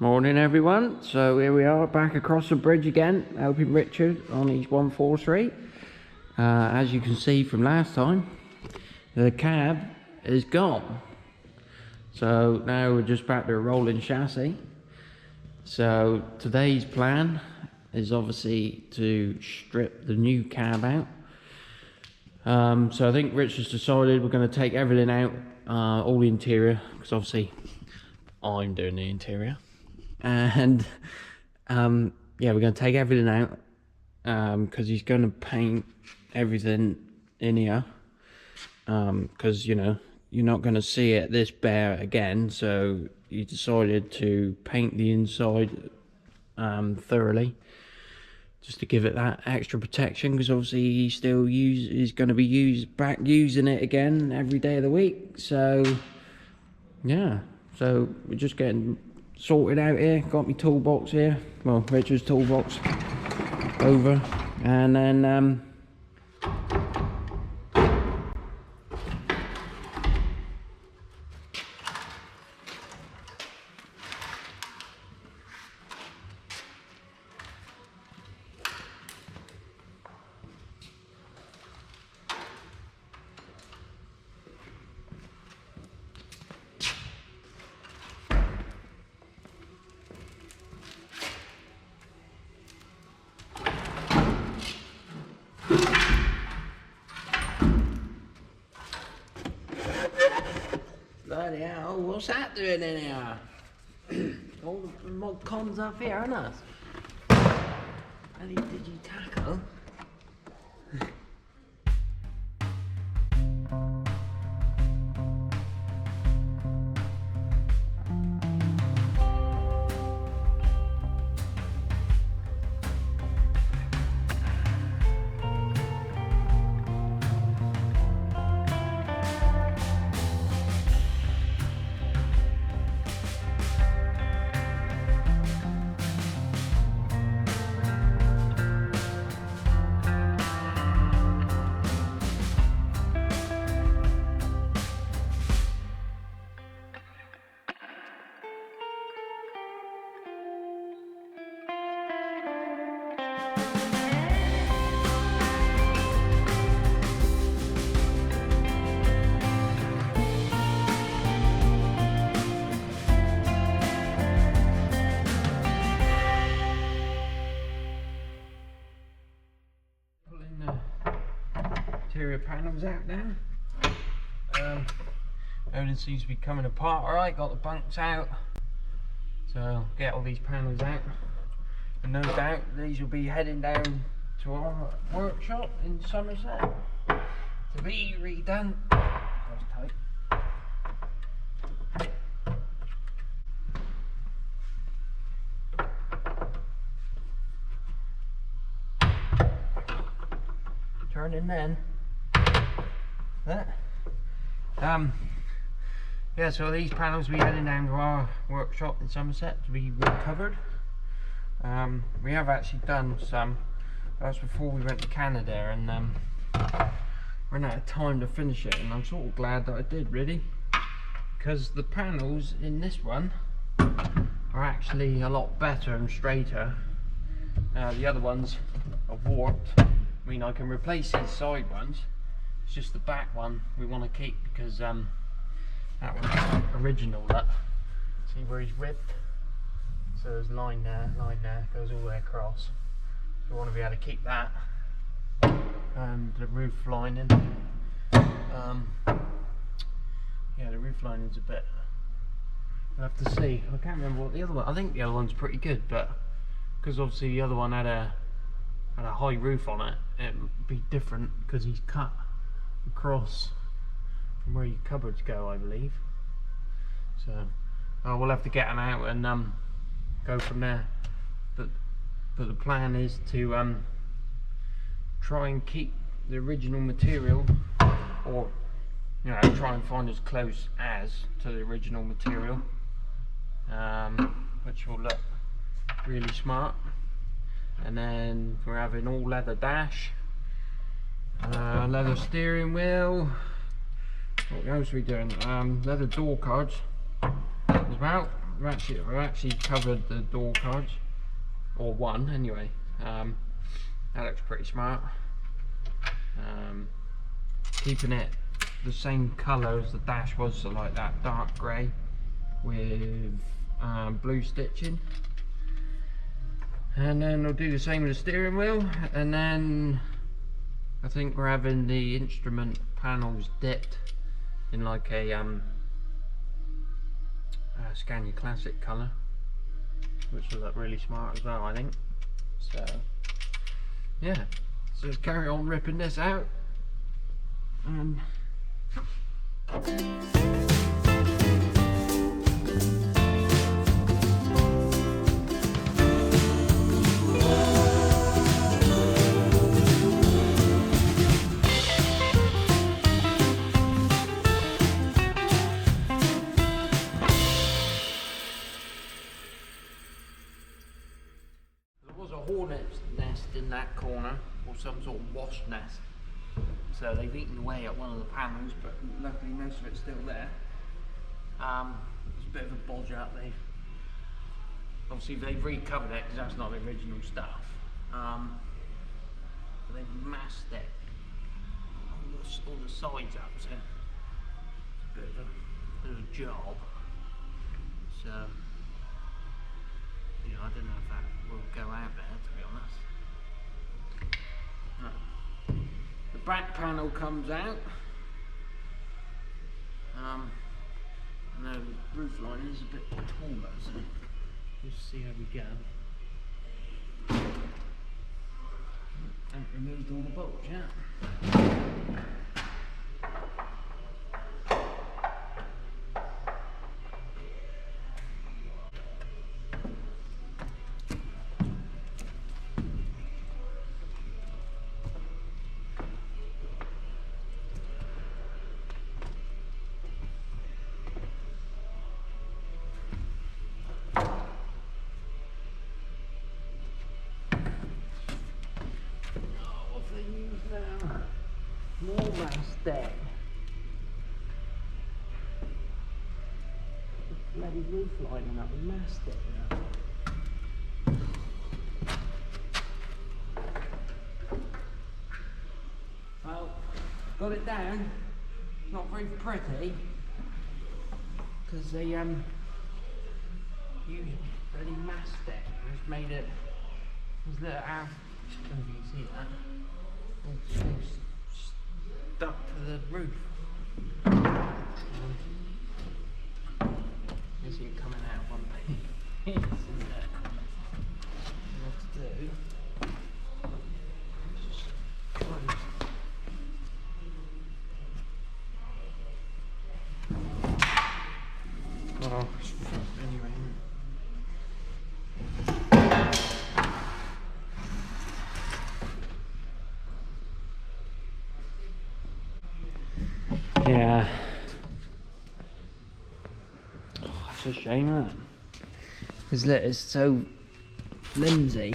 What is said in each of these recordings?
Morning everyone, so here we are back across the bridge again, helping Richard on his 143. As you can see from last time, the cab is gone. So now we're just back to a rolling chassis. So today's plan is obviously to strip the new cab out. So I think Richard's decided we're going to take everything out, all the interior, because obviously I'm doing the interior. And yeah, we're going to take everything out because he's going to paint everything in here, because you know you're not going to see it this bare again, so he decided to paint the inside thoroughly, just to give it that extra protection, because obviously he's going to be using it again every day of the week. So yeah, so we're just getting sorted out here. Got my toolbox here, well, Richard's toolbox over, and then bloody hell, what's that doing in here? All the mod cons up here, aren't us? Bloody digi-taco. Interior panels out now. Everything seems to be coming apart alright. Got the bunks out, so get all these panels out, and no doubt these will be heading down to our workshop in Somerset to be redone. That's tight. Turn in then. That. Yeah, so these panels will be heading down to our workshop in Somerset to be recovered. We have actually done some. That's before we went to Canada, and ran out of time to finish it, and I'm sort of glad that I did, really, because the panels in this one are actually a lot better and straighter. The other ones are warped. I mean, I can replace these side ones. It's just the back one we want to keep, because that one's original. That, see where he's ripped? So there's line there, goes all the way across. So we want to be able to keep that, and the roof lining. Yeah, the roof lining's a bit. We'll have to see. I can't remember what the other one. I think the other one's pretty good, but because obviously the other one had a high roof on it, it would be different because he's cut across from where your cupboards go, I believe. So we'll have to get them out and go from there. But the plan is to try and keep the original material, or you know, try and find as close as to the original material, which will look really smart. And then we're having all leather dash, leather steering wheel. What else are we doing? Leather door cards as well. I've actually covered the door cards, or one anyway. That looks pretty smart. Keeping it the same colour as the dash was, so like that dark grey with blue stitching. And then we'll do the same with the steering wheel, and then I think we're having the instrument panels dipped in like a Scania classic colour, which will look really smart as well, I think. So yeah, so let's carry on ripping this out. Hornet's nest in that corner, or some sort of wasp nest, so they've eaten away at one of the panels, but luckily most of it's still there. It's a bit of a bodge up. They've recovered it because that's not the original stuff, but they've masked it all the sides up, so it's a bit of a job. So you know, I don't know if that will go out there, to be honest. No. The back panel comes out. No, the roof line is a bit taller, so just see how we go. Haven't removed all the bolts yet. More mastic. Bloody roof lining up with mastic now. Well, got it down. Not very pretty, because they use bloody mastic. It's made it. There's little I don't know if you can see that. It's stuck to the roof. This ain't coming out one day. What to do? Just close. Oh, anyway. Yeah. Oh, that's a shame, isn't it? Because look, it's so flimsy.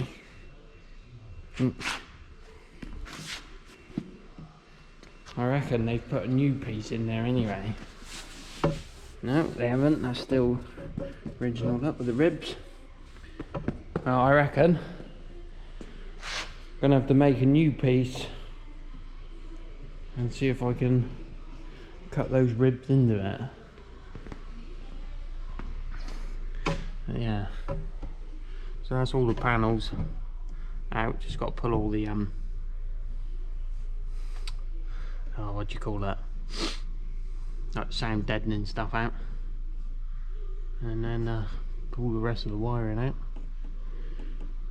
I reckon they've put a new piece in there anyway. No, they haven't. That's still original up with the ribs. Well, I reckon I'm gonna have to make a new piece and see if I can cut those ribs into it. But yeah, so that's all the panels out. Just got to pull all the oh, what do you call that, like sound deadening stuff out, and then pull the rest of the wiring out,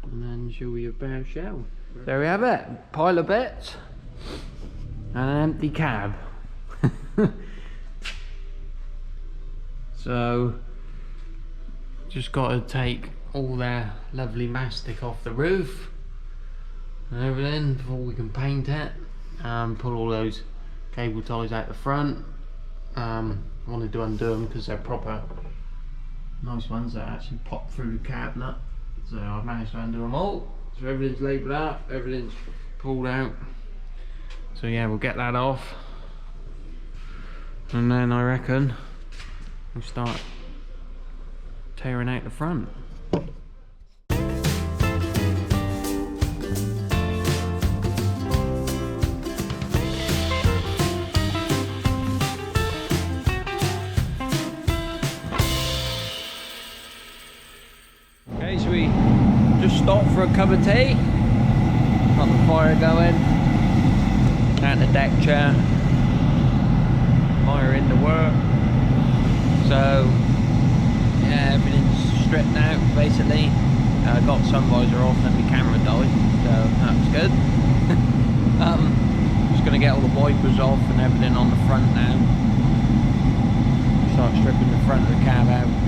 and then she'll be a bare shell. There we have it, pile of bits and an empty cab. So just got to take all their lovely mastic off the roof and everything before we can paint it, pull all those cable ties out the front. I wanted to undo them because they're proper nice ones that actually pop through the cab nut, so I've managed to undo them all. So everything's labelled up, everything's pulled out. So yeah, we'll get that off, and then I reckon we'll start tearing out the front. Okay, so we just stopped for a cup of tea. Got the fire going. Out the deck chair. Fire in the work. So yeah, everything's stripped out basically. Got sun visor off and my camera died, so that's good. Just gonna get all the wipers off and everything on the front now. Start stripping the front of the cab out.